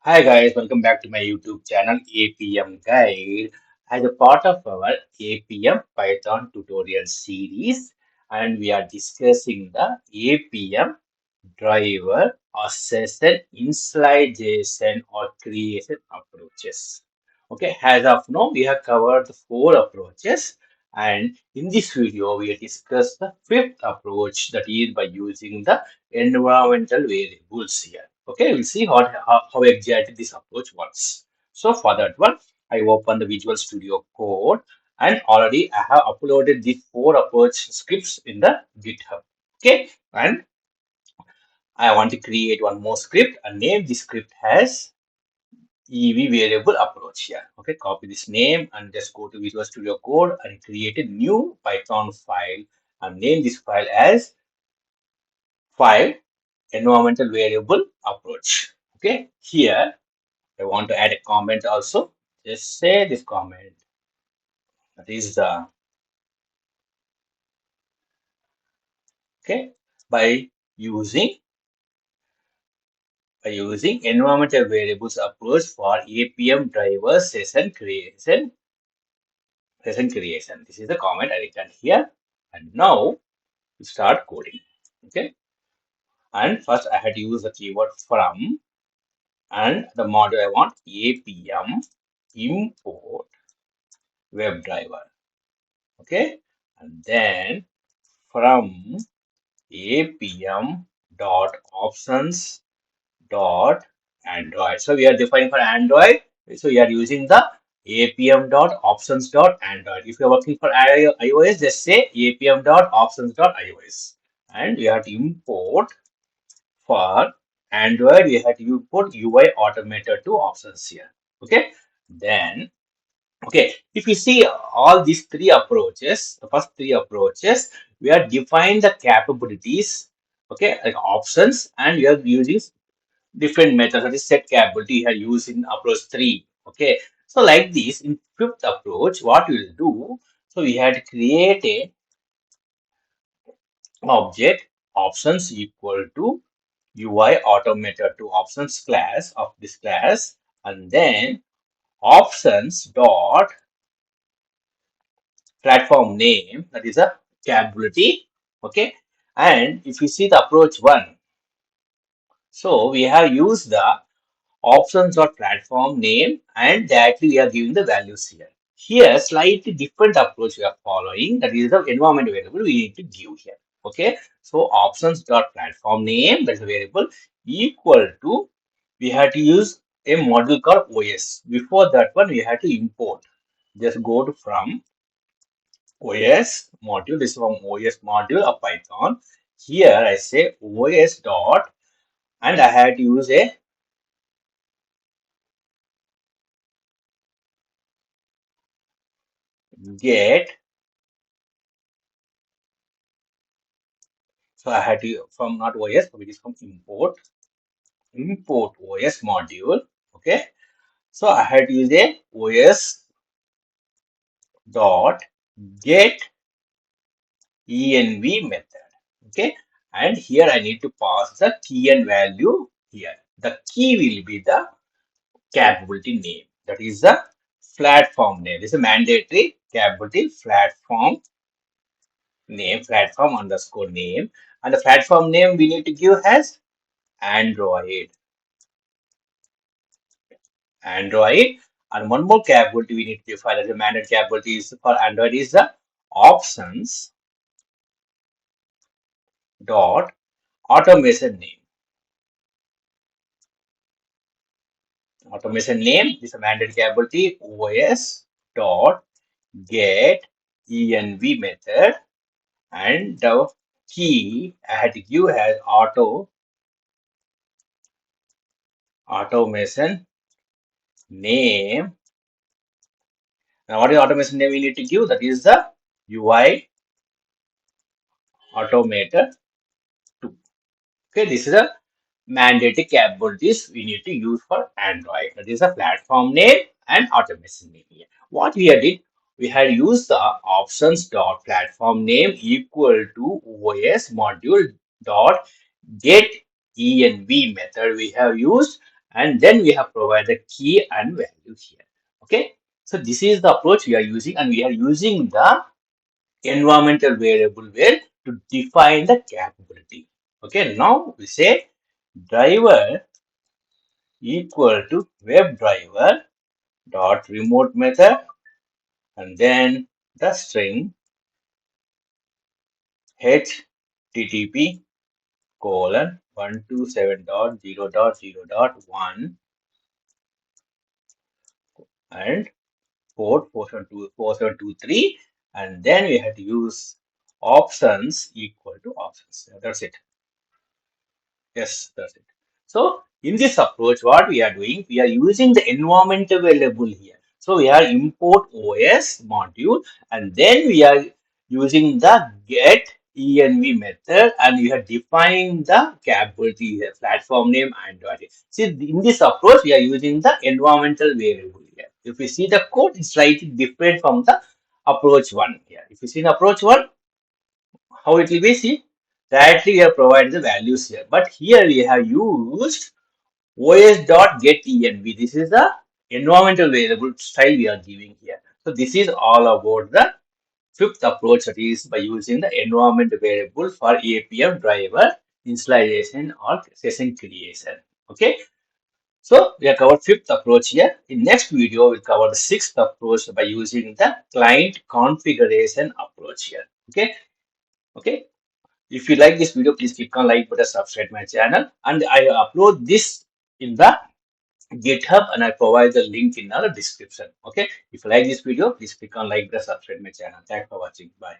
Hi guys, welcome back to my YouTube channel APM Guide. As a part of our APM Python tutorial series, and we are discussing the APM driver or session initialization or creation approaches. Okay, as of now, we have covered the four approaches, and in this video, we have discussed the fifth approach, that is by using the environmental variables here. Okay, we'll see how exactly this approach works. So for that one, I open the Visual Studio Code, and already I have uploaded the four approach scripts in the GitHub. Okay, and I want to create one more script and name this script as EV variable approach here. Okay, copy this name and just go to Visual Studio Code and create a new Python file and name this file as file environmental variable approach. Okay, here I want to add a comment also. Just say this comment, that is the okay by using environmental variables approach for APM driver session creation. This is the comment I written here. And now we start coding. Okay. And first I had to use the keyword from and the module I want APM import WebDriver. Okay. And then from APM dot options dot Android. So we are defining for Android. So we are using the apm dot options dot Android. If you are working for iOS, just say apm dot options dot iOS. And we have to import for Android. We have to import UI automator to options here. Okay. Then if you see all these three approaches, the first three approaches, we are defining the capabilities. Okay, like options, and we are using different methods that is set capability here used in approach 3. Okay, so like this in fifth approach, what we will do, so we had to create a object options equal to UI automator to options class of this class, and then options dot platform name, that is a capability. Okay, and if you see the approach 1, so we have used the options or platform name, and directly we are giving the values here. Here, slightly different approach we are following, that is the environment variable we need to give here. Okay, so options dot platform name, that is a variable equal to, we had to use a module called OS. Before that one, we had to import. Just go to from OS module, this is from OS module of Python. Here I say OS dot, and I had to use a get. So I had to from not OS, but it is from import OS module. Okay. So I had to use a OS dot get env method. Okay. And here I need to pass the key and value here. The key will be the capability name. That is the platform name. This is a mandatory capability platform name, platform underscore name. And the platform name we need to give as Android. Android. And one more capability we need to define as a mandate capability is for Android is the options dot automation name. Automation name is a mandate capability OS dot get env method, and the key I had to give as automation name. Now what is automation name we need to give? That is the UI automator 2. Okay, this is a mandatory capabilities we need to use for Android. That is a platform name and automation name here. What we had did, we had used the options dot platform name equal to OS module dot get env method we have used, and then we have provided the key and value here. Okay, so this is the approach we are using, and we are using the environmental variable where to define the capability. Okay, now we say driver equal to WebDriver dot remote method, and then the string http colon 127.0.0.1 and port 4723, and then we have to use options equal to options. That's it. Yes, that's it. So in this approach, what we are doing, we are using the environment available here. So we are import OS module, and then we are using the get env method, and we are defining the capability here, platform name and Android. See, in this approach, we are using the environmental variable here. If we see the code, it's slightly different from the approach one here. If you see in approach one, how it will be, see, directly we have provided the values here, but here we have used os.getEnv. This is the environmental variable style we are giving here. So this is all about the fifth approach, that is by using the environment variable for Appium driver initialization or session creation. Okay, so we have covered fifth approach here. In next video we'll cover the sixth approach by using the client configuration approach here. Okay, okay. If you like this video, please click on like button, subscribe my channel, and I upload this in the GitHub, and I provide the link in the description. Okay. If you like this video, please click on like button, subscribe my channel. Thanks for watching. Bye.